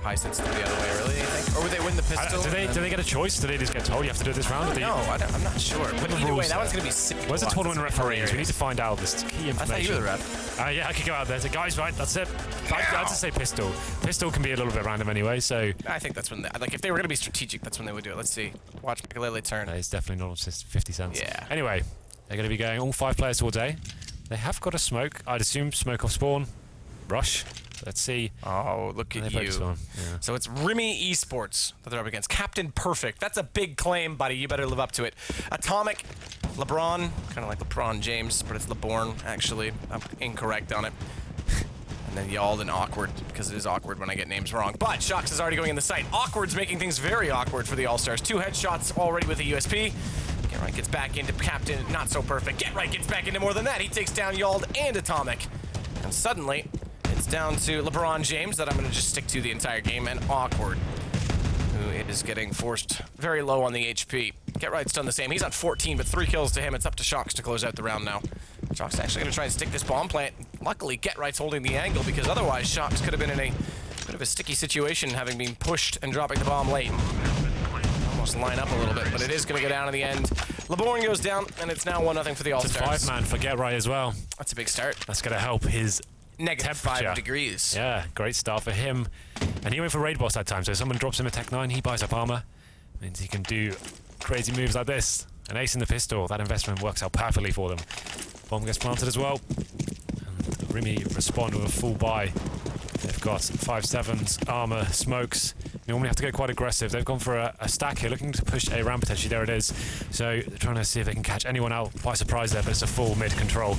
high sensitivity the other way, really, you think? Or would they win the pistol? Do they get a choice? Do they just get told you have to do it this round? No, I'm not sure. But either way, that one's going to be sick. Where's the tournament referees? We need to find out this key information. I thought you were the ref. Yeah, I could go out there. So guys, right, that's it. I'd just say pistol. Pistol can be a little bit random anyway, so... I think that's when they... Like, if they were going to be strategic, that's when they would do it. Let's see. Watch Maikelele turn. It's definitely not just 50 cents. Yeah. Anyway, they're going to be going all 5 players all day. They have got a smoke. I'd assume smoke off spawn. Rush. Let's see. Oh, look at you. Yeah. So it's Rimi eSports that they're up against. Captain Perfect. That's a big claim, buddy. You better live up to it. Atomic, LeBron, kind of like LeBron James, but it's LeBorn, actually. I'm incorrect on it. And then Yald and Awkward, because it is awkward when I get names wrong. But Shox is already going in the site. Awkward's making things very awkward for the All-Stars. 2 headshots already with a USP. Get Right gets back into Captain, not so perfect. Get Right gets back into more than that. He takes down Yald and Atomic. And suddenly, it's down to LeBron James that I'm going to just stick to the entire game, and Awkward, who is getting forced very low on the HP. Get Right's done the same. He's on 14, but 3 kills to him. It's up to Shox to close out the round now. Shox is actually going to try and stick this bomb plant. Luckily, Get Right's holding the angle, because otherwise Shox could have been in a bit of a sticky situation, having been pushed and dropping the bomb late. Almost line up a little bit, but it is going to go down in the end. LeBorn goes down, and it's now 1-0 for the All-Stars. It's a 5-man for Get Right as well. That's a big start. That's going to help his Negative 5 degrees. Yeah, great start for him. And he went for raid boss that time, so if someone drops him a Tech 9, he buys up armor. Means he can do crazy moves like this. An ace in the pistol, that investment works out perfectly for them. Bomb gets planted as well. And Rimi respond with a full buy. They've got 5.7s, armor, smokes. Normally have to go quite aggressive. They've gone for a stack here, looking to push a ramp potentially. There it is. So they're trying to see if they can catch anyone out by surprise there, but it's a full mid-control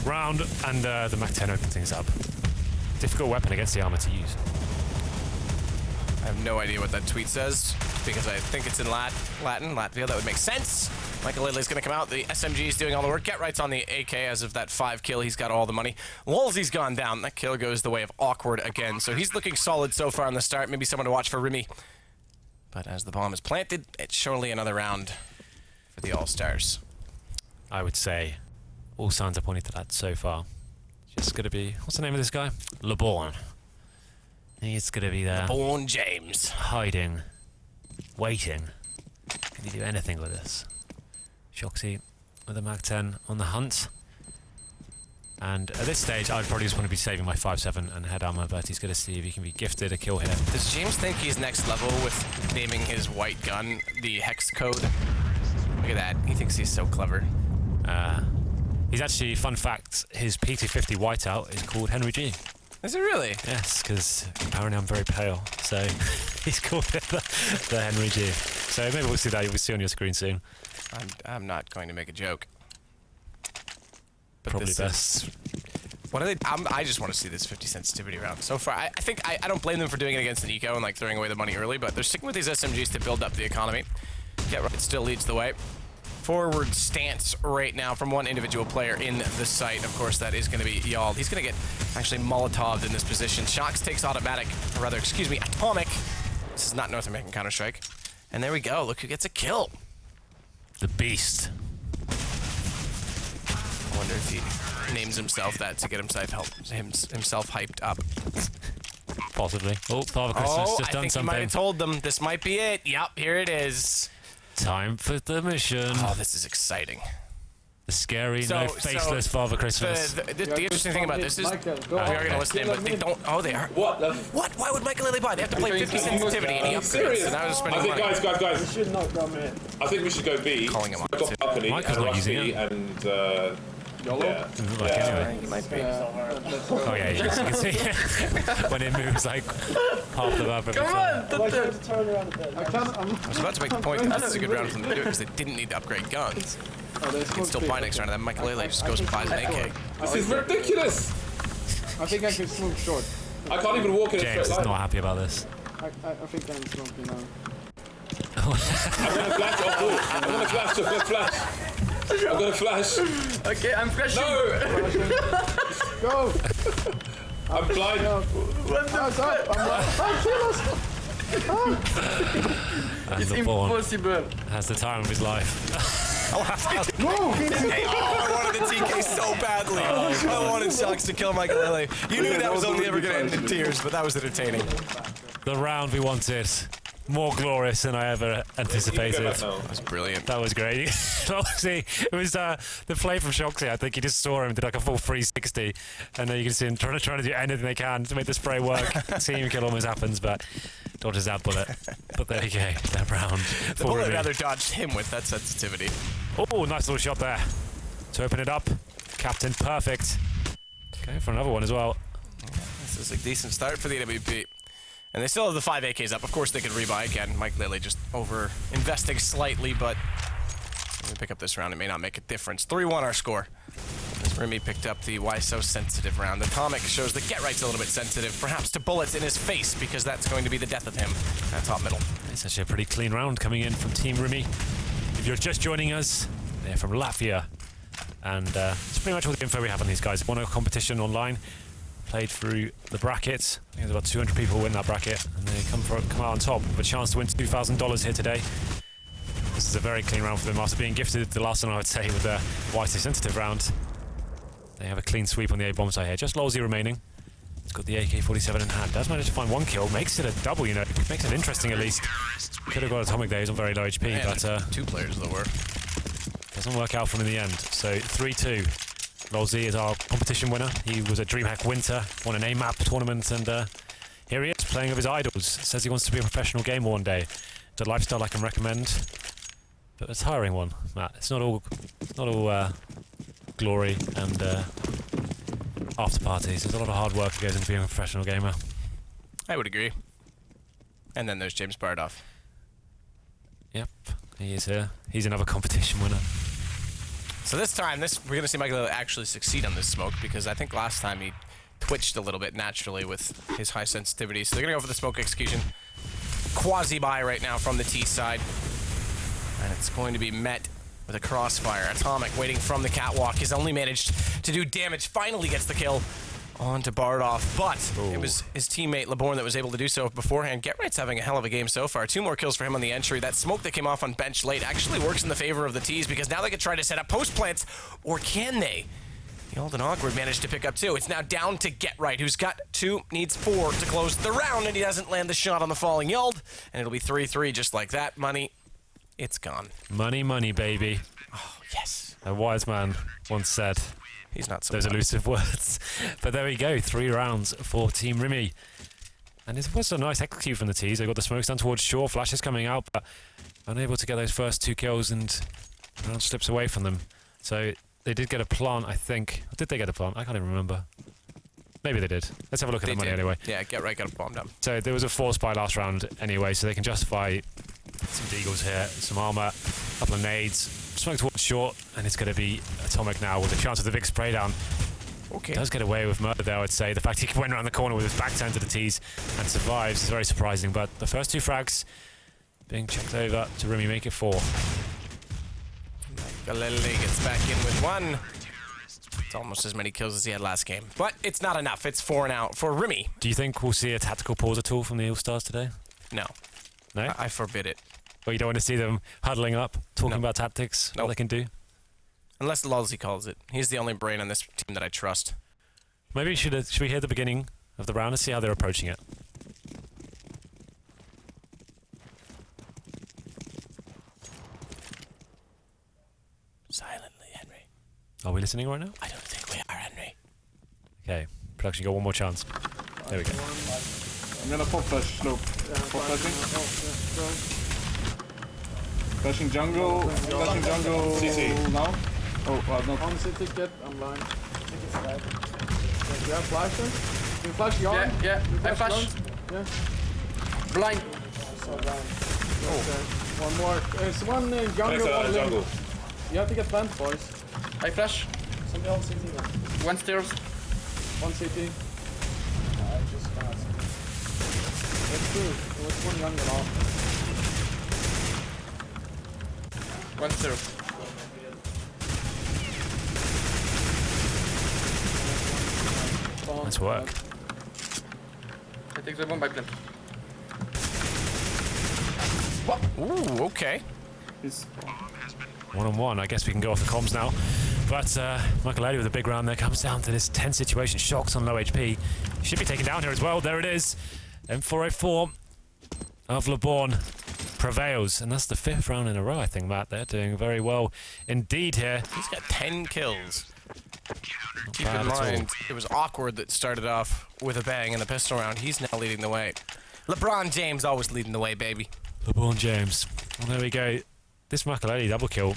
round, and the Mac-10 opens things up. Difficult weapon against the armor to use. I have no idea what that tweet says, because I think it's in Latin, Latvia. That would make sense. Maikelele is going to come out. The SMG is doing all the work. Get Right's on the AK as of that 5 kill. He's got all the money. Lolz1e's gone down. That kill goes the way of Awkward again. So he's looking solid so far on the start. Maybe someone to watch for Rimi. But as the bomb is planted, it's surely another round for the All-Stars. I would say all signs are pointing to that so far. Just going to be, what's the name of this guy? LeBorn. He's going to be there. LeBorn James. Hiding. Waiting. Can he do anything with this? Shoxy with a Mac-10 on the hunt. And at this stage, I'd probably just want to be saving my 5.7 and head armor, but he's going to see if he can be gifted a kill here. Does James think he's next level with naming his white gun the hex code? Look at that. He thinks he's so clever. He's actually, fun fact, his PT50 whiteout is called Henry G. Is it really? Yes, because apparently I'm very pale, so he's called it the Henry G. So maybe we'll see that. You'll see on your screen soon. I'm not going to make a joke. But Probably best. What are they? I just want to see this 50 sensitivity round. So far, I think I don't blame them for doing it against an eco and like throwing away the money early, but they're sticking with these SMGs to build up the economy. Get Right still leads the way. Forward stance right now from one individual player in the site. Of course, that is going to be Yald. He's going to get actually Molotov'd in this position. Shox takes automatic, or rather, excuse me, Atomic. This is not North American Counter-Strike. And there we go. Look who gets a kill. The Beast. I wonder if he names himself that to get himself hyped up. Possibly. Oh, Father Christmas just done something. I think he might have told them this might be it. Yep, here it is. Time for the mission. Oh, this is exciting. The scary, faceless Father Christmas. The interesting thing about this is, we are going to listen to him, but they don't. Oh, they are. What? What? Why would Maikelele buy? They have to play 50 sensitivity, and he upgrades. So now they're spending money. Guys. We should not come in. I think we should go B. Calling him on Balcony, Michael's not using it. And YOLO? Anyway. He might be. Oh yeah, you can see when it moves like half the map. Come on! I tried to turn around a bit. I was about to make the point that this is a good round for them to do it because they didn't need to upgrade guns. They can still buy next round, and then Maikelele just goes and buys an AK. This is ridiculous! I think I can smoke short. I can't even walk in a James straight is line. not happy about this. I think I'm smoking now. I'm gonna flash off ball. I'm gonna flash. I'm gonna flash. Okay, I'm flashing. No! Go! I'm blind. What the fuck? And It's LeBorn impossible. has the time of his life. Hey, I wanted the TK so badly. I wanted Shox to kill Maikelele. You knew that was only ever going to end in tears, but that was entertaining. the round we wanted. More glorious than I ever anticipated. That was brilliant. That was great. Obviously, it was the play from Shox. I think he just saw him, did like a full 360, and then you can see him trying to do anything they can to make the spray work. Team kill almost happens, but dodges that bullet. But there you go, that round. The bullet rather dodged him with that sensitivity. Oh, nice little shot there to open it up. Captain perfect. Going for another one as well. This is a decent start for the NWP. And they still have the 5 AKs up. Of course, they could rebuy again. Maikelele just over-investing slightly, but when we pick up this round, it may not make a difference. 3-1 our score. As Rimi picked up the why so sensitive round. Atomic shows that Get Right's a little bit sensitive, perhaps to bullets in his face, because that's going to be the death of him at top middle. It's actually a pretty clean round coming in from Team Rimi. If you're just joining us, they're from Latvia. And it's pretty much all the info we have on these guys. Won a competition online. Played through the bracket. I think there's about 200 people win that bracket, and they come out on top with a chance to win $2,000 here today. This is a very clean round for them after being gifted the last one, I would say, with the wisely sensitive round. They have a clean sweep on the A-bomb side here. Just Lolz1e remaining. He's got the AK-47 in hand. Does manage to find 1 kill. Makes it a double, you know. Makes it interesting at least. Could have got Atomic there. He's on very low HP, Man, but 2 players though were. Doesn't work out for him in the end. So 3-2. Lolz1e is our competition winner. He was a DreamHack Winter, won an A-map tournament, and here he is playing with his idols. Says he wants to be a professional gamer one day. It's a lifestyle I can recommend, but a tiring one, Matt. It's not all glory and after parties. There's a lot of hard work that goes into being a professional gamer. I would agree. And then there's James Bardoff. Yep, he is here. He's another competition winner. So this time, we're going to see Maikelele actually succeed on this smoke, because I think last time he twitched a little bit naturally with his high sensitivity. So they're going to go for the smoke execution. Quasi-buy right now from the T side. And it's going to be met with a crossfire. Atomic waiting from the catwalk. Has only managed to do damage. Finally gets the kill onto Bardoff, but it was his teammate LeBorn that was able to do so beforehand. Get Right's having a hell of a game so far. 2 more kills for him on the entry. That smoke that came off on bench late actually works in the favor of the T's, because now they can try to set up post plants, or can they? The Old and Awkward managed to pick up 2. It's now down to Get Right, who's got 2, needs 4 to close the round, and he doesn't land the shot on the falling Yeld, and it'll be 3-3 just like that. Money, it's gone. Money, money, baby. Oh, yes. A wise man once said. He's not so Those bad. elusive words. But there we go, 3 rounds for Team Rimi. And it was a nice execute from the T's. They got the smokes down towards shore, flashes coming out, but unable to get those first 2 kills, and the round slips away from them. So they did get a plant, I think. Did they get a plant? I can't even remember. Maybe they did. Let's have a look at the money anyway. Yeah, Get Right got a bomb down. So there was a force buy last round anyway, so they can justify some deagles here, some armor, a couple of nades. Smoke towards short, and it's going to be Atomic now with a chance of the big spray down. Okay. Does get away with murder there, I would say. The fact he went around the corner with his back turned to the T's and survives is very surprising, but the first 2 frags being checked over to Rimi, make it 4. Maikelele gets back in with 1. It's almost as many kills as he had last game, but it's not enough. It's 4 now for Rimi. Do you think we'll see a tactical pause at all from the All-Stars today? No. No? I forbid it. Or you don't want to see them huddling up, talking about tactics, what they can do? Unless Lolz1e calls it. He's the only brain on this team that I trust. Maybe should we hear the beginning of the round and see how they're approaching it? Silently, Henry. Are we listening right now? I don't think we are, Henry. Okay, production got 1 more chance. There we go. I'm gonna pop flash slope. Pop flashing. Flashing jungle. Flashing jungle. CC. Now. Oh, well, not on city yet. I'm blind. I think it's dead. You have flashes? You flash yarn? Yeah, I flash. Yeah. Blind. So blind. Oh. One more. There's one Next jungle, to one the jungle. limb. You have to get plant, boys. I flash. Somebody else CT then. 1 stairs. One CT. I just cannot see. That's true. There was one jungle off. 1 stairs. Nice work. I take the bomb by plant. Ooh, okay. He's 1-on-1. I guess we can go off the comms now. But Maikelele with a big round there comes down to this tense situation. Shox on low HP. Should be taken down here as well. There it is. M404 of LeBorn prevails, and that's the 5th round in a row, I think, Matt. They're doing very well indeed here. He's got 10 kills. Keep bad in at all. mind, it was Awkward that started off with a bang in the pistol round. He's now leading the way. LeBron James always leading the way, baby. LeBron James. Well, there we go. This Maikelele double kill,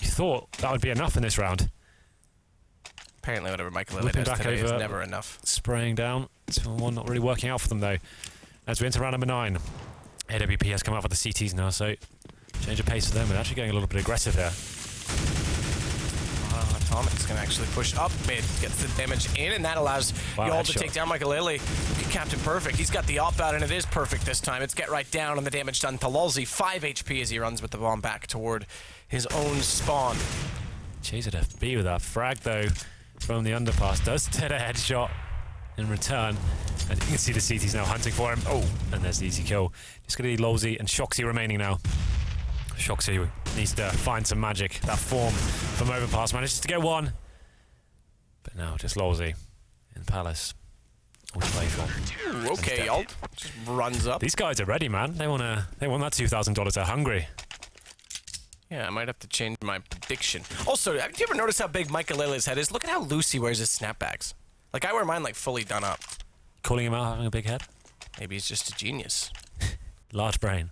you thought that would be enough in this round. Apparently whatever Maikelele Whipping does back today is over. never enough. Spraying down. 2-1 not really working out for them, though. As we enter round number 9. AWP has come out for the CTs now, so change of pace for them. They're actually getting a little bit aggressive here. Atomic's going to actually push up mid, gets the damage in, and that allows Wow, Y'all to headshot. take down Maikelele. Captain Perfect, he's got the op out, and it is perfect this time. It's get right down on the damage done to Lolz1e. 5 HP as he runs with the bomb back toward his own spawn. JZFB with that frag, though, from the underpass. Does get a headshot in return. And you can see the CTs now hunting for him. Oh, and there's the easy kill. Just going to be Lolz1e and Shoxy remaining now. Shoxy needs to find some magic. That form from overpass manages to get one. But now just Lolz1e in Palace. All to play for. Ooh, okay, y'all. Just runs up. These guys are ready, man. They want that $2,000. They're hungry. Yeah, I might have to change my prediction. Also, have you ever noticed how big Maikelele's head is? Look at how loose he wears his snapbacks. Like, I wear mine, like, fully done up. Calling him out having a big head? Maybe he's just a genius. Large brain.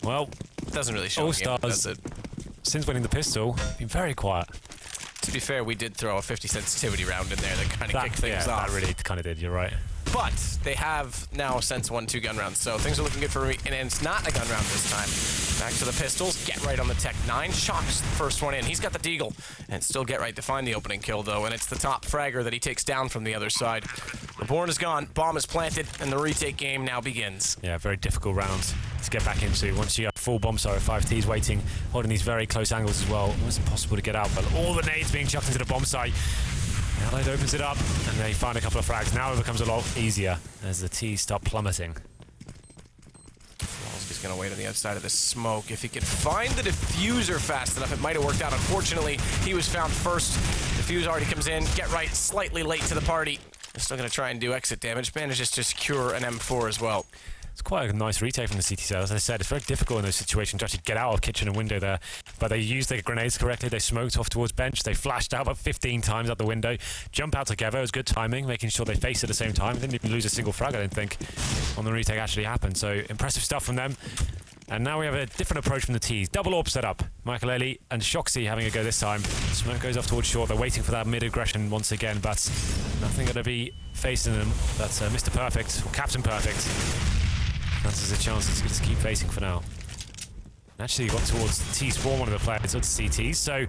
Well, Doesn't really show All in the game, Stars. does it? since winning the pistol, been very quiet. To be fair, we did throw a 50 sensitivity round in there that kind of kicked things off. That really kind of did, you're right. But they have now since won 2 gun rounds, so things are looking good for Rimi. And it's not a gun round this time. Back to the pistols, get right on the Tech 9. Shox, the first one in. He's got the deagle. And still get right to find the opening kill, though. And it's the top fragger that he takes down from the other side. LeBorn is gone, bomb is planted, and the retake game now begins. Yeah, very difficult round to get back into. Once you have full bomb site, 5T's waiting, holding these very close angles as well. Almost impossible to get out, but all the nades being chucked into the bomb site. Allied opens it up, and they find a couple of frags. Now it becomes a lot easier as the T's start plummeting. He's going to wait on the outside of the smoke. If he could find the diffuser fast enough, it might have worked out. Unfortunately, he was found first. Diffuse already comes in. Get right, slightly late to the party. They're still going to try and do exit damage. Manages to secure an M4 as well. It's quite a nice retake from the CT side. As I said, it's very difficult in those situations to actually get out of kitchen and window there. But they used their grenades correctly. They smoked off towards bench. They flashed out about 15 times out the window. Jump out together. It was good timing, making sure they faced at the same time. Didn't even lose a single frag, I don't think, when the retake actually happened. So impressive stuff from them. And now we have a different approach from the T's. Double AWP set up. Maikelele and Shoxy having a go this time. Smoke goes off towards short. They're waiting for that mid-aggression once again, but nothing going to be facing them. That's Mr. Perfect, or Captain Perfect. That's a chance to just keep facing for now. Actually, got towards T spawn, one of the players, towards CTs, so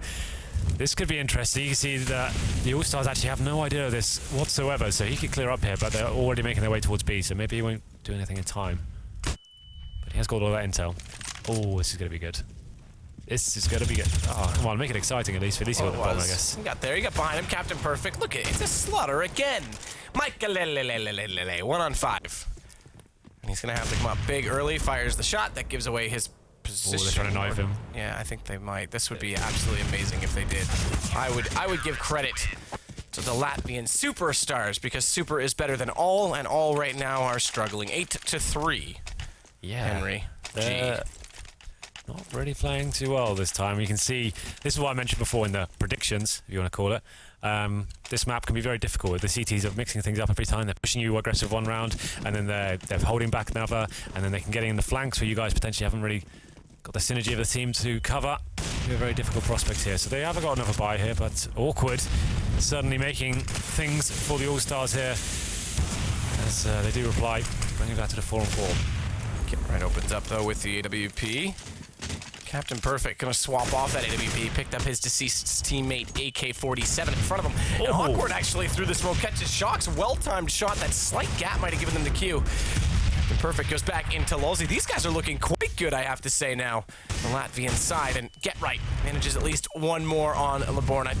this could be interesting. You can see that the All-Stars actually have no idea of this whatsoever, so he could clear up here, but they're already making their way towards B, so maybe he won't do anything in time. But he has got all that intel. Oh, this is going to be good. This is going to be good. Oh, come on, make it exciting at least. At least he got the bomb, I guess. He got there. He got behind him. Captain Perfect. Look at it. It's a slaughter again. Maikelele. 1 on 5. And he's going to have to come up big early. Fires the shot. That gives away his position. Oh, they're trying to knife him. Yeah, I think they might. This would be absolutely amazing if they did. I would give credit to the Latvian superstars because super is better than all, and all right now are struggling. 8-3. Yeah. Henry. They're not really playing too well this time. You can see, this is what I mentioned before in the predictions, if you want to call it. This map can be very difficult. The CTs are mixing things up every time. They're pushing you aggressive one round, and then they're holding back another, and then they can get in the flanks where you guys potentially haven't really got the synergy of the team to cover. You're a very difficult prospect here. So they haven't got another buy here, but Awkward suddenly making things for the All-Stars here. As they do reply, bringing that to the 4-on-4. Get right opens up though with the AWP. Captain Perfect gonna swap off that AWP. Picked up his deceased teammate AK-47 in front of him. And Awkward actually through the smoke catches Shox. Well-timed shot. That slight gap might have given them the Q. Captain Perfect goes back into Lolz1e. These guys are looking quite good, I have to say now. The Latvian side, and Get Right manages at least one more on LeBorn. I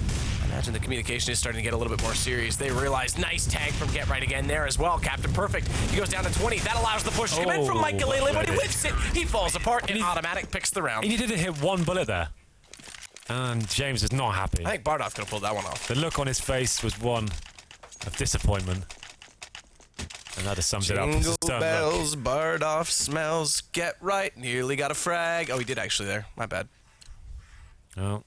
imagine the communication is starting to get a little bit more serious. They realize nice tag from Get Right again there as well. Captain Perfect, he goes down to 20. That allows the push to come in from Maikelele, but he whips it. He falls apart, and automatic picks the round. He needed to hit one bullet there. And James is not happy. I think Bardov could have pulled that one off. The look on his face was one of disappointment. And that just sums it up. Jingle Just don't bells, barred off smells, get right, nearly got a frag. Oh, he did actually there. My bad. Oh,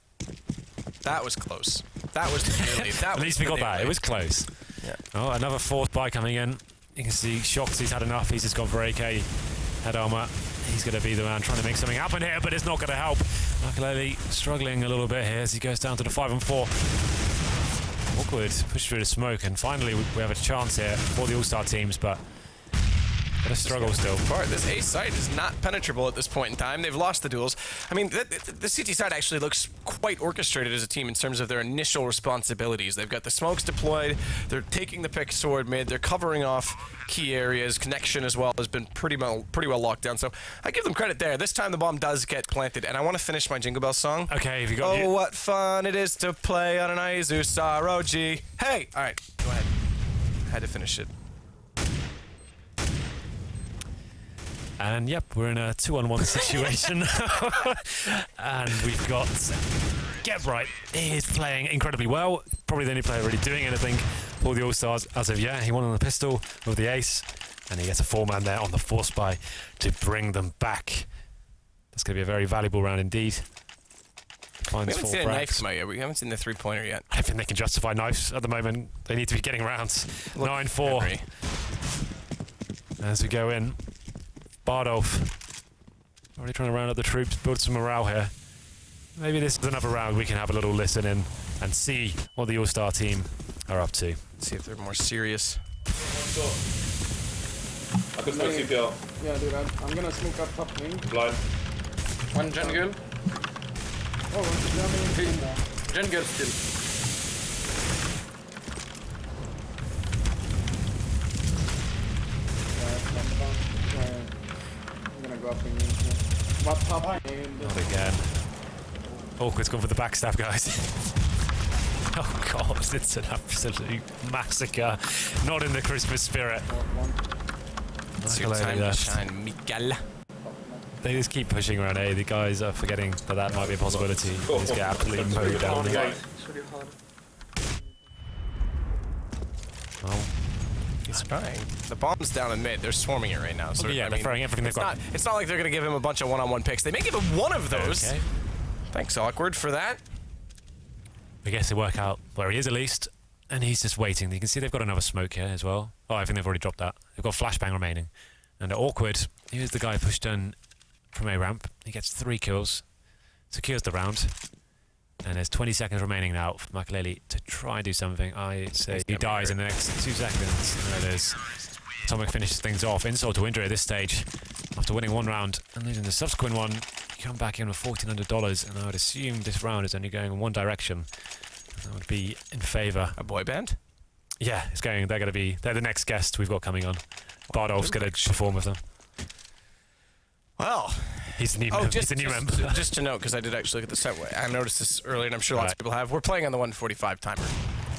That was close. That was nearly. at least we got that. It was close. Yeah. Oh, another fourth buy coming in. You can see Shox, he's had enough. He's just gone for AK head armor. He's going to be the man trying to make something happen here, but it's not going to help. Maikelele struggling a little bit here as he goes down to the 5 and 4. Awkward, push through the smoke, and finally we have a chance here for the All-Star teams, but a struggle still. This A site is not penetrable at this point in time. They've lost the duels. I mean, the CT side actually looks quite orchestrated as a team in terms of their initial responsibilities. They've got the smokes deployed. They're taking the pick toward mid. They're covering off key areas. Connection as well has been pretty well locked down. So I give them credit there. This time the bomb does get planted, and I want to finish my Jingle Bell song. Okay, have you got Oh, what fun it is to play on an ASUS ROG. Hey, all right, go ahead. Had to finish it. And yep, we're in a 2-on-1 situation. And we've got Get Right. He is playing incredibly well. Probably the only player really doing anything for the All-Stars as of yet. He won on the pistol with the ace. And he gets a 4-man there on the force buy to bring them back. That's going to be a very valuable round indeed. We Finds haven't 4 seen a frags. knife come out yet. We haven't seen the three-pointer yet. I think they can justify knives at the moment. They need to be getting rounds. 9-4 Henry. as we go in. Bardolph already trying to round up the troops, build some morale here. Maybe this is another round we can have a little listen in and see what the All-Star team are up to. See if they're more serious. I could still CPL. Yeah, dude, I'm gonna smoke up top wing. Blind. One jungle. Oh, one's jamming in there. Jungle still. I'm gonna go up in what top and Not again. Awkward's gone for the backstab, guys. Oh god, it's an absolute massacre. Not in the Christmas spirit. It's your Maikelele time to left. shine, Maikelele. They just keep pushing around A. The guys are forgetting that might be a possibility. They just get absolutely mowed down. Sorry, hard. Well, He's trying. The bomb's down in mid. They're swarming it right now. So yeah, I they're mean, throwing everything they've got. It's not like they're going to give him a bunch of one-on-one picks. They may give him one of those. Okay. Thanks, Awkward, for that. I guess they work out where he is at least, and he's just waiting. You can see they've got another smoke here as well. Oh, I think they've already dropped that. They've got flashbang remaining. And Awkward, here's the guy pushed in from A ramp. He gets 3 kills, secures the round, and there's 20 seconds remaining now for Maikelele to try and do something. I say he dies in the next 2 seconds. And there it is. Atomic finishes things off. Insult to injury at this stage. After winning 1 round and losing the subsequent one, you come back in with $1,400, and I would assume this round is only going in one direction. That would be in favour. A boy band? Yeah, it's going. They're the next guest we've got coming on. Bardolph's going to perform with them. Well, He's the new member. He's the new member. just to note, because I did actually look at the set. I noticed this earlier, and I'm sure lots of people have. We're playing on the 145 timer.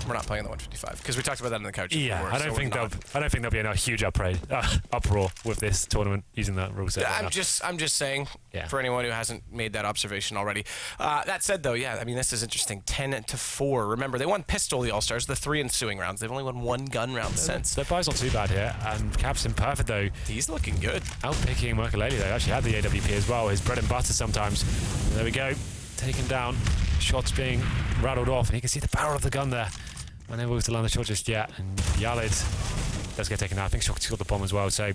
We're not playing on the 155 because we talked about that in the couch. Yeah, before, I don't so think we're not. there'll be a huge uproar with this tournament using that rule set. right now. I'm just saying Yeah. for anyone who hasn't made that observation already. That said, though, yeah, I mean this is interesting. 10-4. Remember, they won pistol the All Stars, the 3 ensuing rounds. They've only won 1 gun round since. Their buy's not too bad here, and Captain Perfect though, He's looking good. outpicking Maikelele though. Actually had the AWP as well. His bread and butter sometimes. And there we go, taken down. Shots being rattled off, and you can see the barrel of the gun there. Unable to land the shot just yet, and Yalid does get taken out. I think Shox got the bomb as well, so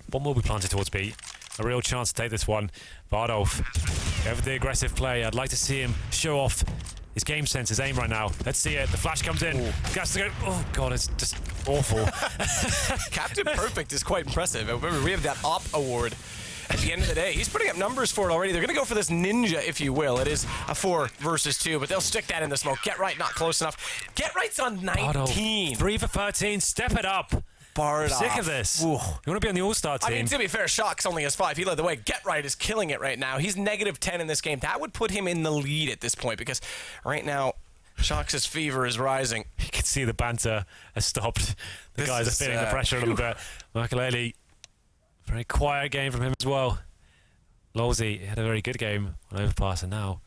bomb will be planted towards B. A real chance to take this one. Bardolph, over the aggressive play. I'd like to see him show off his game sense, his aim right now. Let's see it. The flash comes in. Gets to go. Oh god, it's just awful. Captain Perfect is quite impressive. Remember, we have that op award. At the end of the day, he's putting up numbers for it already. They're going to go for this ninja, if you will. It is a 4 versus 2, but they'll stick that in the smoke. Get Right, not close enough. Get Right's on 19. Bardolph, 3 for 13. Step it up. Barred Sick off. of this. Ooh. You want to be on the All-Star I team. mean, to be fair, Shox only has 5. He led the way. Get Right is killing it right now. He's -10 in this game. That would put him in the lead at this point because right now, Shox's fever is rising. You can see the banter has stopped. The This guys are is, feeling the pressure a little bit. Maikelele, very quiet game from him as well. Lolz1e had a very good game on overpass, and now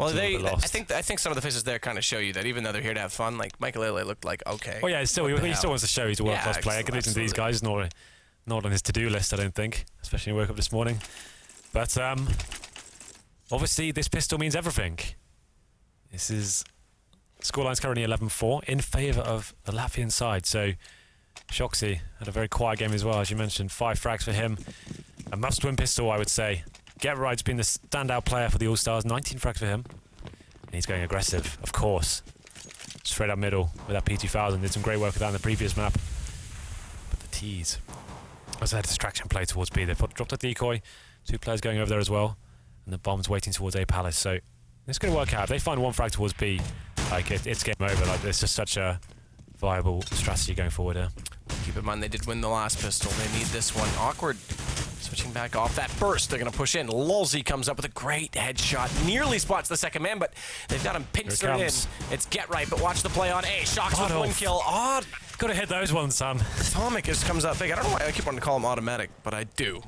Well, It's a little bit lost. I think some of the faces there kind of show you that even though they're here to have fun, like Maikelele looked like okay. Oh yeah, still he still wants to show he's a world-class player. Good listen to these guys, not on his to-do list, I don't think, especially when he woke up this morning. But obviously this pistol means everything. This is scoreline's currently 11-4 in favour of the Latvian side. So Shoxy had a very quiet game as well, as you mentioned. 5 frags for him. A must-win pistol, I would say. Get Right's been the standout player for the All-Stars. 19 frags for him. And he's going aggressive, of course. Straight up middle with that P2000. Did some great work with that in the previous map. But the T's. As a distraction play towards B. They've dropped a decoy. 2 players going over there as well. And the bomb's waiting towards A Palace. So it's going to work out. If they find 1 frag towards B, like it's game over. Like it's just such a viable strategy going forward here. Keep in mind they did win the last pistol. They need this one. Awkward. Switching back off that burst. They're going to push in. Lolz1e comes up with a great headshot. Nearly spots the second man, but they've got him pincered in. It's Get Right, but watch the play on A. Shox with 1 kill. Odd. Gotta hit those ones, son. Atomic comes up big. I don't know why I keep wanting to call him automatic, but I do.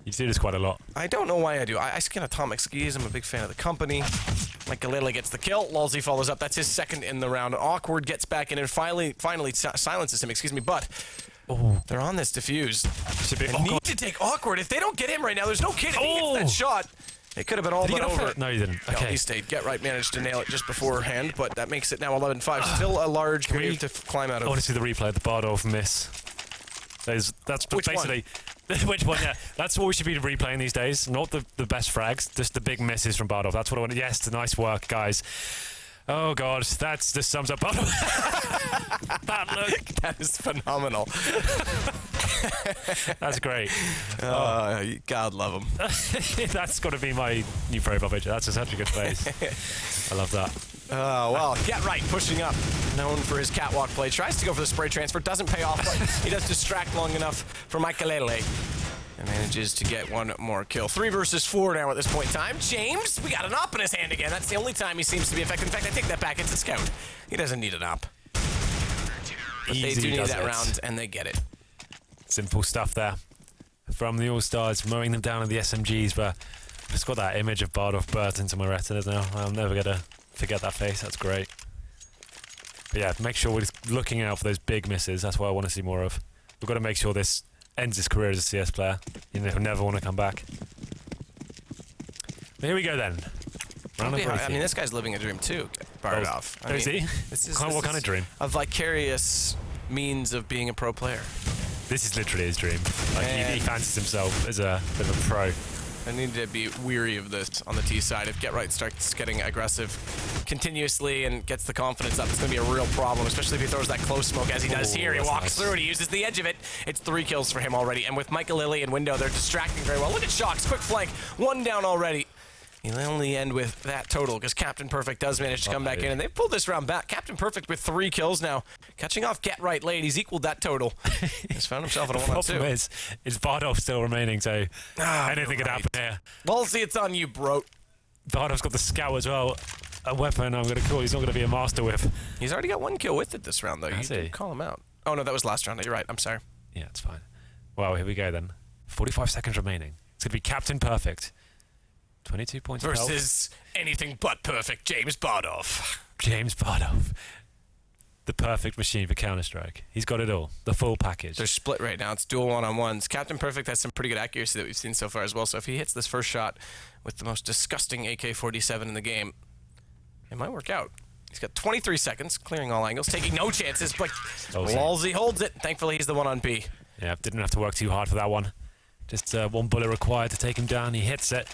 You do this quite a lot. I don't know why I do. I skin Atomic skis. I'm a big fan of the company. Maikelele gets the kill. Lolz1e follows up. That's his second in the round. Awkward gets back in and finally silences him, but they're on this defuse. They need to take Awkward. If they don't get him right now, there's no kid. If he gets that shot, it could have been all but over. No, he didn't. Okay. No, he stayed. Get Right managed to nail it just beforehand, but that makes it now 11-5. Still a large grave to climb out of. I want to see the replay of the Bardov miss. That's basically... Which one? Yeah, that's what we should be replaying these days. Not the best frags, just the big misses from Bardov. That's what I want. Yes, nice work, guys. Oh God, that's just sums up Bardov. That look. That is phenomenal. That's great. God love him. That's got to be my new profile picture. That's such a good face. I love that. Oh, well, Get Right pushing up. Known for his catwalk play. Tries to go for the spray transfer. Doesn't pay off, but he does distract long enough for Maikelele. And manages to get 1 more kill. 3 versus 4 now at this point in time. James, we got an op in his hand again. That's the only time he seems to be effective. In fact, I take that back. It's a scout. He doesn't need an op. But they do need that round, and they get it. Simple stuff there from the All-Stars, mowing them down in the SMGs, but I've just got that image of Bardov burst into my retinas now. I'm never going to forget that face. That's great. But yeah, make sure we're just looking out for those big misses. That's what I want to see more of. We've got to make sure this ends his career as a CS player. He'll never want to come back. But here we go then. I mean, this guy's living a dream too, Bardov. Is he? What kind of dream? A vicarious means of being a pro player. This is literally his dream. Like he fancies himself as a bit of a pro. I need to be weary of this on the T side. If Get Right starts getting aggressive continuously and gets the confidence up, it's going to be a real problem, especially if he throws that close smoke as he does here. He walks through it. He uses the edge of it. It's 3 kills for him already. And with Maikelele and Window, they're distracting very well. Look at Shox. Quick flank. 1 down already. He'll only end with that total because Captain Perfect does manage to come back in, and they've pulled this round back. Captain Perfect with 3 kills now, catching off Get Right late. He's equaled that total. He's found himself in a 1-on-2. The problem is Bardov still remaining, so anything could happen here. Lolz1e, it's on you, bro. Bardov's got the scout as well. A weapon I'm going to call. He's not going to be a master with. He's already got 1 kill with it this round, though. You did call him out. Oh, no, that was last round. You're right. I'm sorry. Yeah, it's fine. Well, here we go then. 45 seconds remaining. It's going to be Captain Perfect. 22 points versus anything but perfect James Bardov. James Bardov. The perfect machine for Counter-Strike. He's got it all. The full package. They're split right now. It's dual 1-on-1s. Captain Perfect has some pretty good accuracy that we've seen so far as well. So if he hits this first shot with the most disgusting AK-47 in the game, it might work out. He's got 23 seconds, clearing all angles, taking no chances, but Lolz1e holds it. Thankfully, he's the one on B. Yeah, didn't have to work too hard for that one. Just 1 bullet required to take him down. He hits it.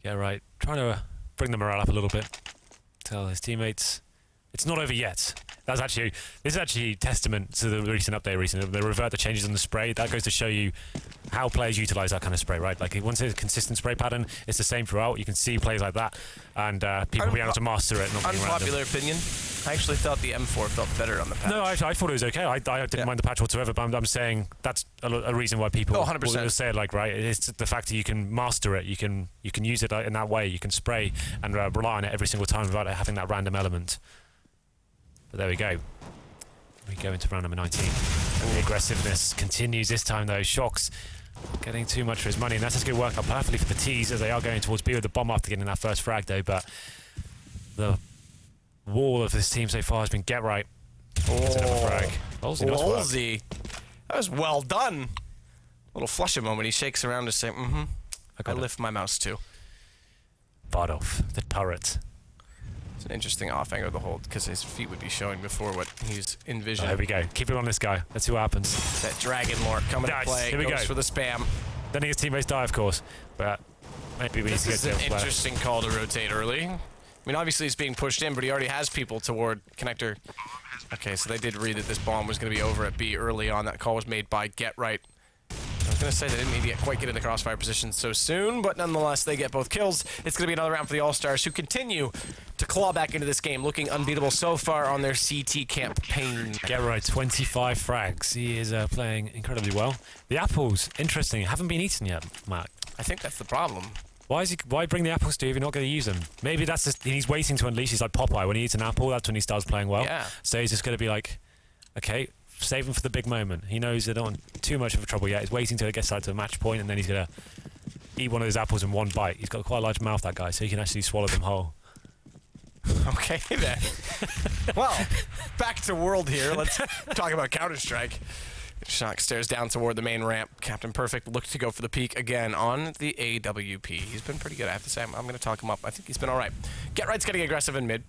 Yeah, right. Trying to bring the morale up a little bit. Tell his teammates it's not over yet. This is actually testament to the recent update recently. They revert the changes on the spray. That goes to show you how players utilize that kind of spray, right? Like once it's a consistent spray pattern, it's the same throughout. You can see plays like that, and people being able to master it. Not unpopular opinion. I actually thought the M4 felt better on the patch. No, I thought it was okay. I didn't mind the patch whatsoever, but I'm saying that's a reason why people 100%. will say it, like, right, it's the fact that you can master it, you can use it in that way, you can spray and rely on it every single time without it having that random element. But there we go. We go into round number 19. And the aggressiveness continues this time, though. Shox getting too much for his money, and that's just going to work out perfectly for the T's as they are going towards B with the bomb after getting that first frag though, but the wall of this team so far has been get right. That's another frag. Lolz1e, nice work. Lolz1e. That was well done. Little flusher moment. He shakes around to say, I lift my mouse too. Bardolph, the turret. It's an interesting off angle of the hold because his feet would be showing before what he's envisioning. There we go. Keep it on this guy. Let's see what happens. That dragon lord coming Nice. to play. Here we Goes go. for the spam. Then his teammates die, of course, but maybe we need This to get is to an a flash. interesting call to rotate early. I mean, obviously he's being pushed in, but he already has people toward connector. Okay, so they did read that this bomb was going to be over at B early on. That call was made by Get Right. I was going to say they didn't need to quite get in the crossfire position so soon, but nonetheless, they get both kills. It's going to be another round for the All-Stars, who continue to claw back into this game, looking unbeatable so far on their CT campaign. Get right, 25 frags. He is playing incredibly well. The apples, interesting, haven't been eaten yet, Matt. I think that's the problem. Why bring the apples to you if you're not going to use them? Maybe that's just, he's waiting to unleash. He's like Popeye. When he eats an apple, that's when he starts playing well. Yeah. So he's just going to be like, okay, save him for the big moment. He knows they don't want too much of a trouble yet. He's waiting till it gets out to a match point, and then he's going to eat one of those apples in one bite. He's got quite a large mouth, that guy, so he can actually swallow them whole. Okay, then. Well, back to World here. Let's talk about Counter-Strike. Shox stares down toward the main ramp. Captain Perfect looked to go for the peak again on the AWP. He's been pretty good, I have to say. I'm going to talk him up. I think he's been all right. Get Right's getting aggressive in mid.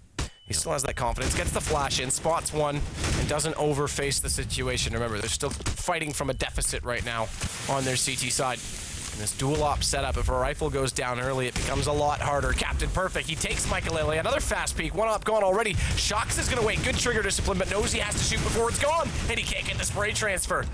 He still has that confidence. Gets the flash in, spots one, and doesn't overface the situation. Remember, they're still fighting from a deficit right now on their CT side. In this dual op setup, if a rifle goes down early, it becomes a lot harder. Captain Perfect, he takes Maikelele. Another fast peek, one op gone already. Shox is going to wait. Good trigger discipline, but knows he has to shoot before it's gone, and he can't get the spray transfer.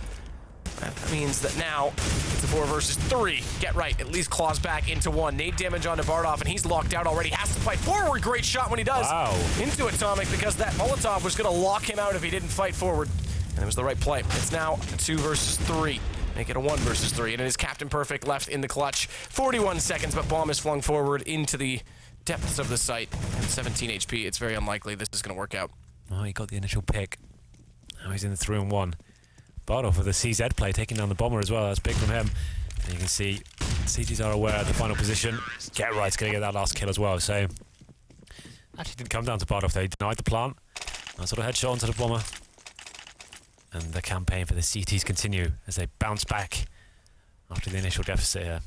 That means that now it's a 4 versus 3. Get Right, at least claws back into one. Nade damage onto Bardolph, and he's locked out already. Has to fight forward. Great shot when he does. Wow. Into Atomic, because that Molotov was going to lock him out if he didn't fight forward. And it was the right play. It's now a 2 versus 3. Make it a 1 versus 3. And it is Captain Perfect left in the clutch. 41 seconds, but bomb is flung forward into the depths of the site. And 17 HP. It's very unlikely this is going to work out. Oh, he got the initial pick. Now he's in the 3-on-1. Bardolph with a CZ play, taking down the bomber as well. That's big from him. And you can see CTs are aware of the final position. Get Right's going to get that last kill as well. So actually didn't come down to Bardolph though. He denied the plant. Nice little headshot onto the bomber. And the campaign for the CTs continue as they bounce back after the initial deficit here.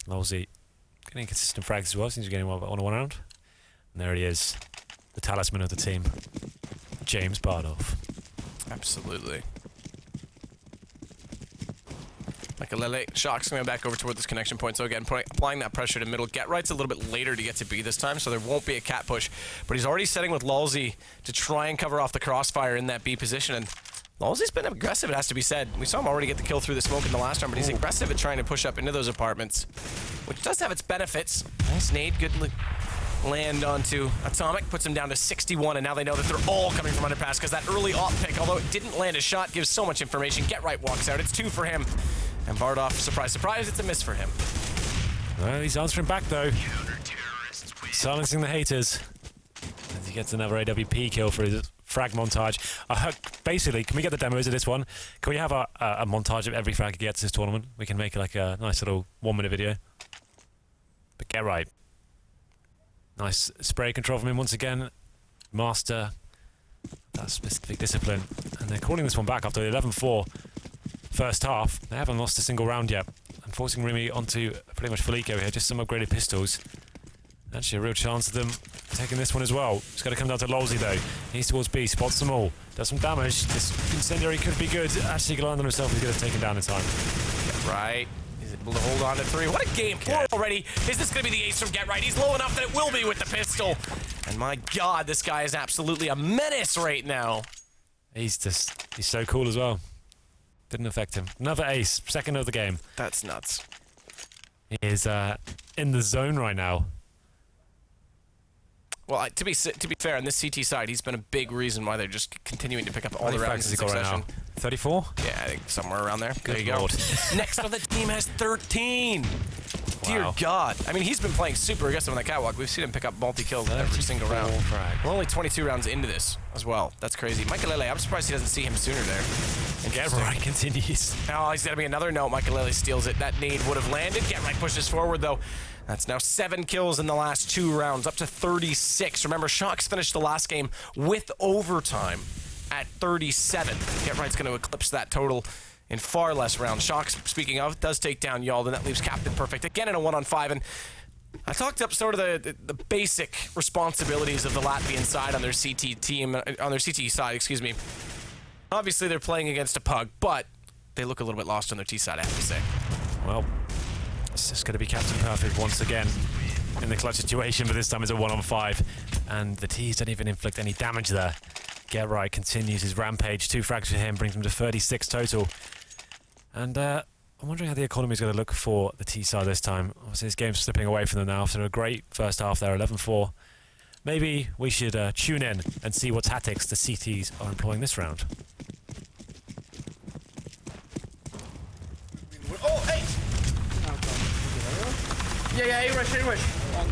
Lolz1e getting consistent frags as well. Seems to be getting one on one round. And there he is, the talisman of the team, James Bardolph. Absolutely. Maikelele, Shox going back over toward this connection point. So again, applying that pressure to middle. Get Right's a little bit later to get to B this time, so there won't be a cat push. But he's already setting with Lolz1e to try and cover off the crossfire in that B position. And Lolz1e's been aggressive, it has to be said. We saw him already get the kill through the smoke in the last round, but he's aggressive at trying to push up into those apartments, which does have its benefits. Nice nade, good land onto Atomic, puts him down to 61, and now they know that they're all coming from underpass because that early op pick, although it didn't land a shot, gives so much information. Get Right walks out. It's 2 for him. And Bardolph, surprise, surprise, it's a miss for him. Well, he's answering back though. Silencing the haters. As he gets another AWP kill for his frag montage. Basically, can we get the demos of this one? Can we have a montage of every frag he gets this tournament? We can make like a nice little 1-minute video. But Get Right. Nice spray control from him once again. Master that specific discipline. And they're calling this one back after the 11-4 first half. They haven't lost a single round yet. And forcing Rimi onto pretty much full eco here. Just some upgraded pistols. Actually a real chance of them taking this one as well. It's got to come down to Lolz1e though. He's towards B, spots them all. Does some damage. This incendiary could be good. Actually going to land on himself. He's going to take him down in time. Get Right. He's able to hold on to 3. What a game 4 already. Is this going to be the ace from Get Right? He's low enough that it will be with the pistol. And my God, this guy is absolutely a menace right now. He's so cool as well. Didn't affect him. Another ace. Second of the game. That's nuts. He is in the zone right now. Well, to be fair, on this CT side, he's been a big reason why they're just continuing to pick up all the rounds in succession. Right now? 34? Yeah, I think somewhere around there. Good there you Lord. go. Next on the team has 13. Dear God. I mean, he's been playing super aggressive on that catwalk. We've seen him pick up multi-kills every single round. Frag. We're only 22 rounds into this as well. That's crazy. Maikelele, I'm surprised he doesn't see him sooner there. Get right continues. Oh, he's gonna be another note. Maikelele steals it. That nade would have landed. Get right pushes forward though. That's now 7 kills in the last 2 rounds, up to 36. Remember, Shox finished the last game with overtime at 37. Get right's gonna eclipse that total in far less rounds. Shox, speaking of, does take down Yald, and that leaves Captain Perfect again in a 1-on-5. And I talked up sort of the basic responsibilities of the Latvian side on their CT team, on their CT side, excuse me. Obviously, they're playing against a pug, but they look a little bit lost on their T side, I have to say. Well, it's just going to be Captain Perfect once again in the clutch situation, but this time it's a 1-on-5, and the T's don't even inflict any damage there. Get right continues his rampage. 2 frags for him, brings him to 36 total. And I'm wondering how the economy is going to look for the T side this time. Obviously, this game's slipping away from them now after a great first half there, 11-4. Maybe we should tune in and see what tactics the CTs are employing this round. Oh, hey! Yeah, A-rush.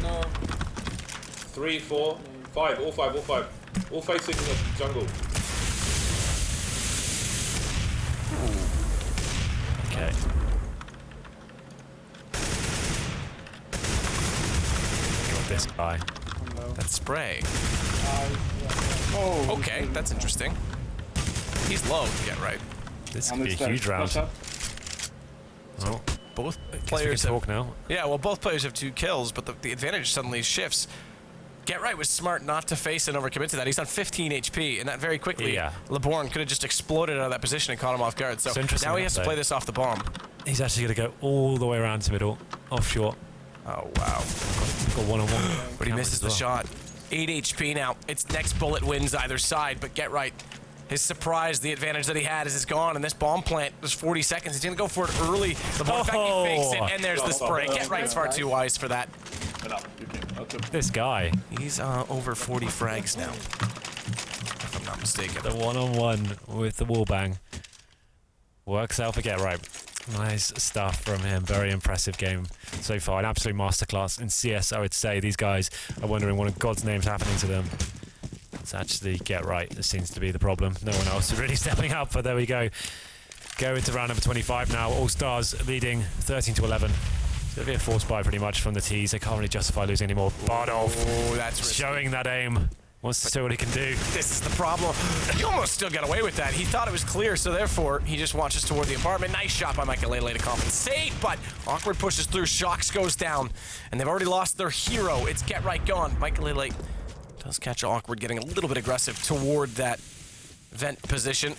On 3, 4, 5. All 5. All facing the jungle. Okay. Got this guy. That spray. oh, Okay, that's interesting. He's low, Get right. This could be a huge round. Well, Both I guess we players can have, talk now. yeah, well, both players have 2 kills, but the advantage suddenly shifts. Get right was smart not to face and overcommit to that. He's on 15 HP, and that very quickly, Yeah. LeBorn could have just exploded out of that position and caught him off guard. So It's interesting now he that has to they- play this off the bomb. He's actually going to go all the way around to middle, offshore. Oh, wow. Got 1-on-1. But he misses the shot. 8 HP now. It's next bullet wins either side, but Get right. His surprise, the advantage that he had is gone, and this bomb plant was 40 seconds. He's going to go for it early. The ball Oh. fakes it, and there's the spray. Get right's far too wise for that. This guy, He's over 40 frags now, if I'm not mistaken. the 1-on-1 with the wall bang. Works out for Get right. Nice stuff from him. Very impressive game so far. An absolute masterclass in CS, I would say. These guys are wondering what in God's name's happening to them. It's actually Get right that seems to be the problem. No one else is really stepping up, but there we go. Go into round number 25 now. All Stars leading 13-11. It's going to be a force buy pretty much from the T's. They can't really justify losing anymore. Bardolph Oh, that's risky. showing that aim. Wants to see what he can do. This is the problem. He almost still got away with that. He thought it was clear, so therefore he just watches toward the apartment. Nice shot by Maikelele to compensate, but awkward pushes through. Shox goes down, and they've already lost their hero. It's Get right gone. Maikelele does catch awkward, getting a little bit aggressive toward that vent position.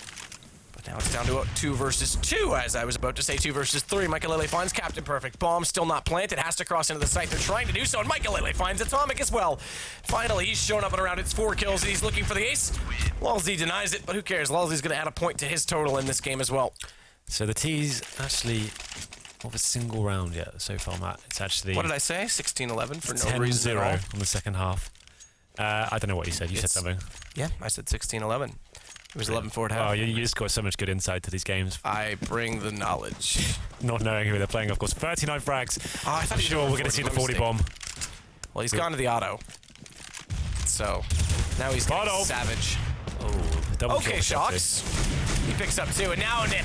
But now it's down to a 2 versus 2, as I was about to say 2 versus 3. Maikelele finds Captain Perfect. Bomb still not planted, has to cross into the site. They're trying to do so, and Maikelele finds Atomic as well. Finally, he's shown up and around. It's 4 kills, and he's looking for the ace. Lolz1e denies it, but who cares? Lolz1e's going to add a point to his total in this game as well. So the T's actually not a single round yet so far, Matt. It's actually What did I say? 16-11 for no reason 10-0 at all? on the second half. I don't know what you said. You said It's- something. Yeah, I said 16-11. It was 11-4 at half. Oh, you just got so much good insight to these games. I bring the knowledge. Not knowing who they're playing, of course. 39 frags. Oh, I thought he Sure, was we're going to see the 40 mistake. bomb. Well, he's gone to the auto. So, now he's getting Auto. savage. Oh, double Okay, kill, Shox. He picks up 2, and now Nip.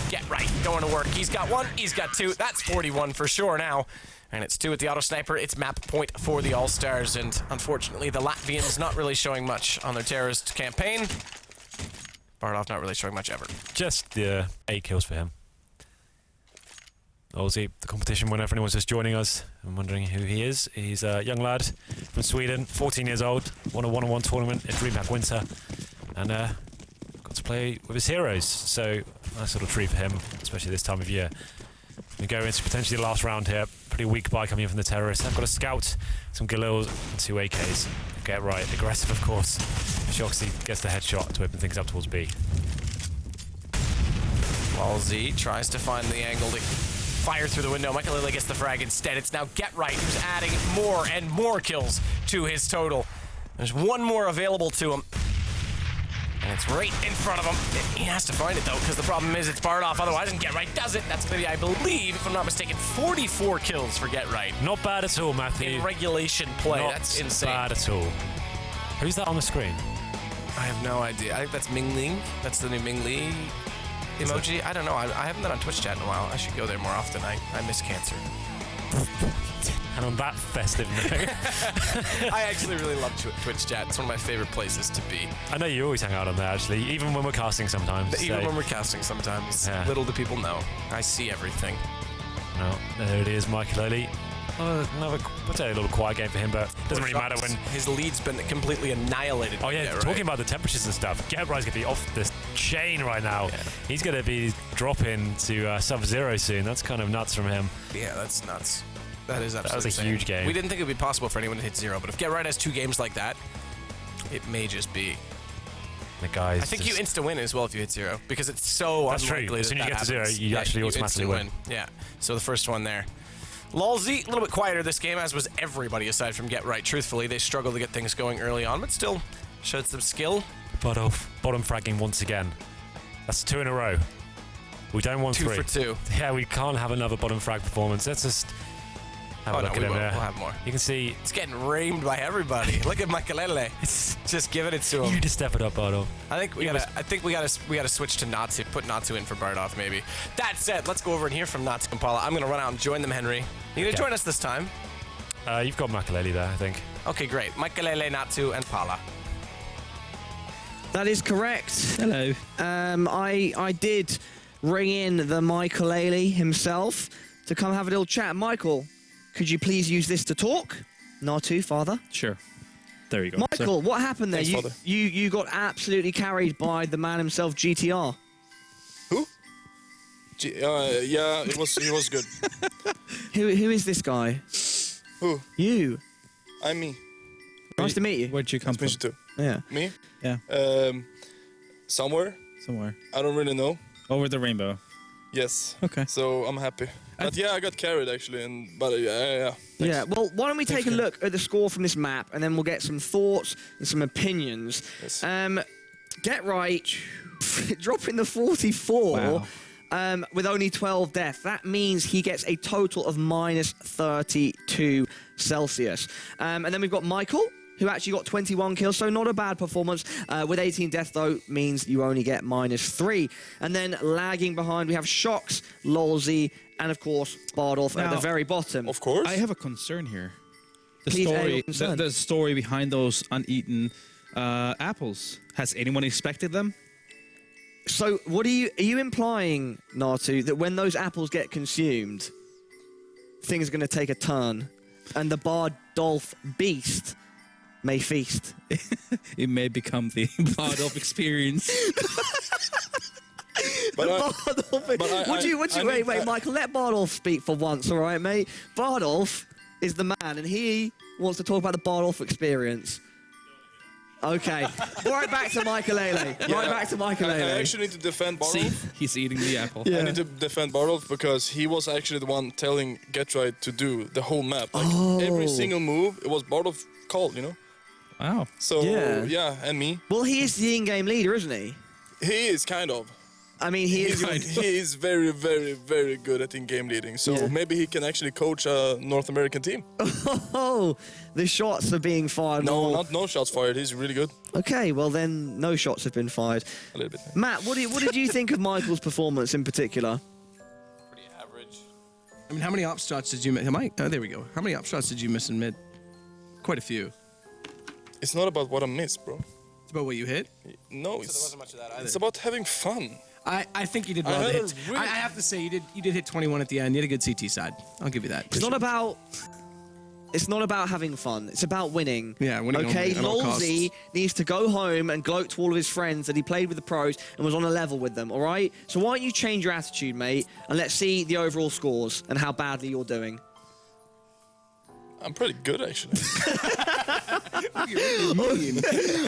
Get right, going to work. He's got 1, he's got 2. That's 41 for sure now. And it's 2 at the auto sniper. It's map point for the All-Stars, and unfortunately, the Latvians not really showing much on their terrorist campaign. Bardolph not really showing much ever. Just the 8 kills for him. Lolz1e, the competition winner, if anyone's just joining us and wondering who he is. He's a young lad from Sweden, 14 years old, won a 1-on-1 tournament at DreamHack Winter, and got to play with his heroes. So, nice little treat for him, especially this time of year. We go into potentially the last round here. Pretty weak buy coming in from the terrorists. I've got a scout, some Galils, and 2 AKs. Get right, aggressive, of course. Shox gets the headshot to open things up towards B. Lolz1e tries to find the angle to fire through the window. Maikelele gets the frag instead. It's now Get right who's adding more and more kills to his total. There's 1 more available to him. And it's right in front of him. He has to find it, though, because the problem is it's barred off otherwise, and Get right does it. That's maybe, I believe, if I'm not mistaken, 44 kills for Get right. Not bad at all, Matthew. In regulation play. Not That's insane. bad at all. Who's that on the screen? I have no idea. I think that's Ming Ling. That's the new Ming Lee. emoji. I don't know. I haven't been on Twitch chat in a while. I should go there more often. I miss cancer. And on that festive note, I actually really love Twitch chat. It's one of my favorite places to be. I know you always hang out on there, actually, even when we're casting sometimes. Even when we're casting sometimes. Yeah. Little do people know. I see everything. No, there it is, Maikelele. Oh, another, I'd say a little quiet game for him, but it doesn't really matter when... His lead's been completely annihilated. Oh yeah, talking about the temperatures and stuff, GetRight's going to be off this chain right now. Yeah. He's going to be dropping to sub-zero soon. That's kind of nuts from him. Yeah, that's nuts. That is absolutely That was a insane. huge game. We didn't think it would be possible for anyone to hit 0, but if GetRight has 2 games like that, it may just be. The guys. I think you insta-win as well if you hit 0, because it's so That's unlikely true. As soon as you get to 0, happens. you actually automatically win. Yeah, so the first one there. Lolz1e, a little bit quieter this game, as was everybody aside from GetRight. Truthfully, they struggled to get things going early on, but still showed some skill. Bottom fragging once again. That's 2 in a row. We don't want 2 3. for 2. Yeah, we can't have another bottom frag performance. Let's just have a look at him there. We'll have more. You can see... It's getting reamed by everybody. Look at Maikelele. It's just giving it to him. You just step it up, Bardo. I think we gotta switch to Natsu. Put Natsu in for Bardolph, maybe. That said, let's go over and hear from Natsu and Paula. I'm gonna run out and join them, Henry. You gonna join us this time? You've got Maikelele there, I think. Okay, great. Maikelele, Natsu, and Paula. That is correct. Hello. I did ring in the Maikelele himself to come have a little chat. Michael, could you please use this to talk? Natu, father. Sure. There you go. Michael, what happened there? Thanks, father. You got absolutely carried by the man himself, GTR. Who? Yeah, he was good. Who is this guy? Who? You. I'm me. Nice to meet you. Where'd you come Nice to from? meet you too. Yeah. Me? Yeah. Somewhere. Somewhere. I don't really know. Over the rainbow. Yes. Okay. So I'm happy. But yeah, I got carried actually, but yeah. Yeah, well, why don't we take a look at the score from this map, and then we'll get some thoughts and some opinions. Yes. GetRight dropping the 44 with only 12 deaths. That means he gets a total of minus 32 Celsius. And then we've got Michael, who actually got 21 kills, so not a bad performance. With 18 deaths, though, means you only get minus 3. And then lagging behind, we have Shox, Lolz1e, and of course, Bardolph at the very bottom. Of course. I have a concern here. The Please, story, your concern. the story behind those uneaten apples. Has anyone expected them? So, what are you implying, Natu, that when those apples get consumed, things are going to take a turn, and the Bardolph beast may feast? It may become the Bardolph experience. Wait, Michael, let Bardolph speak for once, all right, mate? Bardolph is the man, and he wants to talk about the Bardolph experience. Okay, right back to Maikelele. Right back to Maikelele. I actually need to defend See, Bardolph. he's eating the apple. Yeah. I need to defend Bardolph because he was actually the one telling GetRight to do the whole map. Like every single move, it was Bardolph called, you know? Wow. So, Yeah. yeah, and me. Well, he is the in-game leader, isn't he? He is kind of. I mean, he is. He is very, very, very good at in-game leading. So Yeah. maybe he can actually coach a North American team. Oh, the shots are being fired. No shots fired. He's really good. Okay, well then, no shots have been fired. A little bit. Matt, what did you think of Michael's performance in particular? Pretty average. I mean, how many op shots did you miss? Oh, there we go. How many op shots did you miss in mid? Quite a few. It's not about what I missed, bro. It's about what you hit. No, There wasn't much of that either. it's about having fun. I think you did I well. had to a hit. really- I have to say, you did hit 21 at the end. You had a good CT side. I'll give you that. It's not about having fun. It's about winning. Yeah, winning Okay, at all costs. Lolz1e needs to go home and gloat to all of his friends that he played with the pros and was on a level with them, all right? So why don't you change your attitude, mate, and let's see the overall scores and how badly you're doing. I'm pretty good, actually.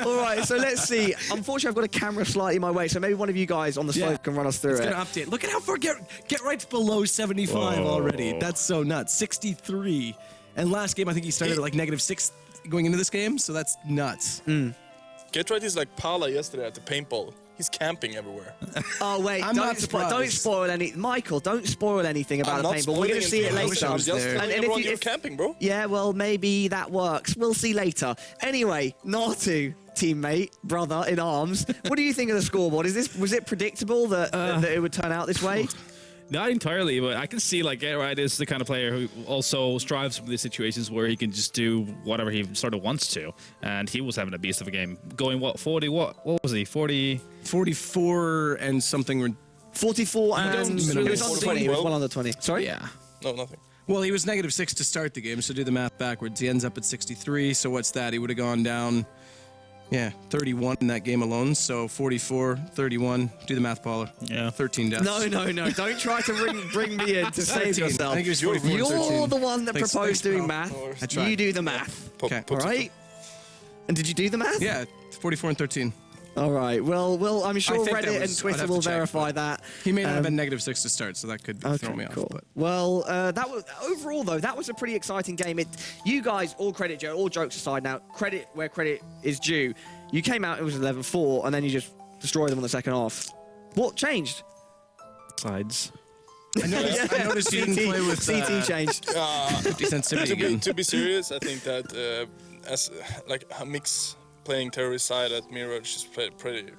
All right, so let's see. Unfortunately, I've got a camera slightly my way, so maybe one of you guys on the slope can run us through It's it. gonna update. Look at how far get right's below 75 already. That's so nuts. 63. And last game, I think he started at like -6 going into this game, so that's nuts. GetRight is like Pala yesterday at the paintball. He's camping everywhere. Oh wait, I'm not surprised. don't spoil any. Michael, don't spoil anything about I'm the not paintball. We're going to see it spoiling later. anything. I was just telling And if everyone you- you're if- camping, bro. Yeah, well, maybe that works. We'll see later. Anyway, Natu, teammate, brother in arms. What do you think of the scoreboard? Was it predictable that it would turn out this way? Not entirely, but I can see like Get is the kind of player who also strives for these situations where he can just do whatever he sort of wants to, and he was having a beast of a game. Going what 40? What was he? 40? 44 and something. 44 and don't it really was under 20. It was well under 20. Sorry. Yeah. No, nothing. Well, he was -6 to start the game, so do the math backwards. He ends up at 63, so what's that? He would have gone down, 31 in that game alone, so 44, 31. Do the math, Paula. Yeah. 13 deaths. No. Don't try to bring me in to save 13. yourself. I think it was 44 and You're 13. the one that Thanks, proposed doing pal. math. I tried. You do the math. Okay. All right. And did you do the math? Yeah, 44 and 13. All right. Well, I'm sure think that Reddit was- and I'd Twitter have to will check, verify but that. He may not have been -6 to start, so that could throw me off. Cool. But Well, that was overall though. That was a pretty exciting game. You guys, all credit, Joe. All jokes aside, now credit where credit is due. You came out. It was 11-4, and then you just destroyed them on the second half. What changed? Sides. I noticed you didn't play with CT changed. 50 sensitivity again. To be serious, I think that as like a mix playing terrorist side at Mirage is pretty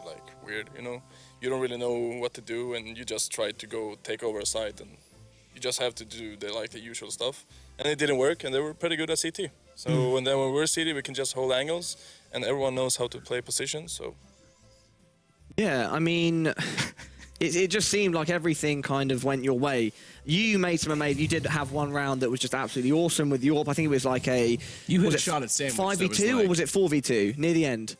like weird. You know, you don't really know what to do, and you just try to go take over a site, and you just have to do the usual stuff. And it didn't work, and they were pretty good at CT. So when we're CT, we can just hold angles, and everyone knows how to play positions. So Yeah, I mean, it just seemed like everything kind of went your way. You made some amazing. You did have one round that was just absolutely awesome with Yorp. I think it was like a. You hit was a it shot at Sandwich. 5v2 or was it 4v2 near the end?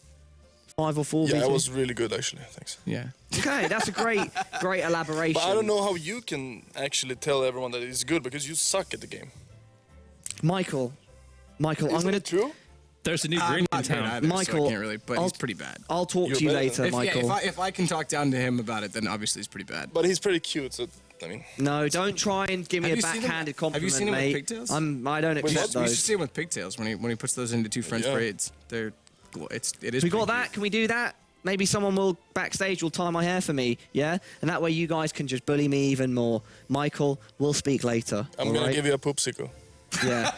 5 or 4v2. yeah, it was really good actually. Thanks. Yeah. Okay, that's a great elaboration. But I don't know how you can actually tell everyone that it's good because you suck at the game. Michael, I'm Isn't gonna. it true? There's a new green in Not good town. either, Michael, so I can't really, but I'll- he's pretty bad. I'll talk You're to you better. later, Michael. If I can talk down to him about it, then obviously he's pretty bad. But he's pretty cute. So I mean, No, don't try and give me Have a you seen him- backhanded have compliment, you seen him with mate. pigtails? I don't With accept what? We should those. see him with pigtails when he puts those into two French Yeah. braids. It is. We pretty got cute. that? Can we do that? Maybe someone will backstage will tie my hair for me, yeah? And that way you guys can just bully me even more. Michael, we'll speak later. I'm all gonna right? give you a poopsicle. Yeah.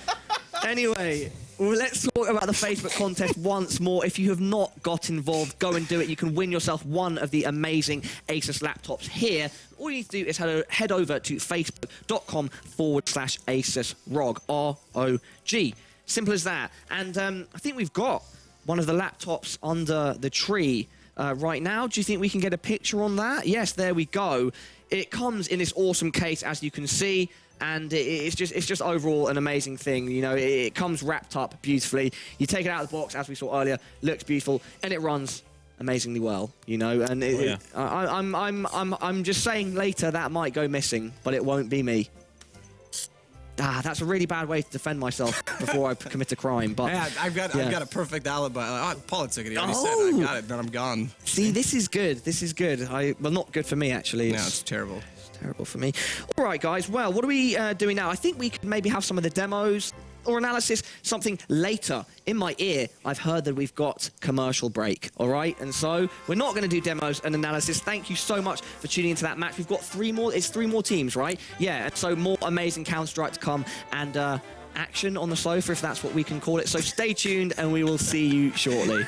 Anyway, well, let's talk about the Facebook contest once more. If you have not got involved, go and do it. You can win yourself one of the amazing ASUS laptops here. All you need to do is head over to facebook.com/ASUS ROG, ROG. Simple as that. And I think we've got one of the laptops under the tree right now. Do you think we can get a picture on that? Yes, there we go. It comes in this awesome case, as you can see. And it's just overall an amazing thing. You know, it comes wrapped up beautifully. You take it out of the box, as we saw earlier, looks beautiful, and it runs amazingly well. You know, and I'm just saying later that might go missing, but it won't be me. That's a really bad way to defend myself before I commit a crime. But Yeah, I've got a perfect alibi. Paula took it. He already said Oh. I got it, then I'm gone. see, this is good. This is good. Well, not good for me actually. No, it's terrible. Terrible for me. All right, guys. Well, what are we doing now? I think we could maybe have some of the demos or analysis, something later. In my ear, I've heard that we've got commercial break, all right? And so we're not going to do demos and analysis. Thank you so much for tuning into that match. We've got 3 more. It's 3 more teams, right? Yeah, and so more amazing Counter-Strike to come and action on the sofa, if that's what we can call it. So stay tuned, and we will see you shortly.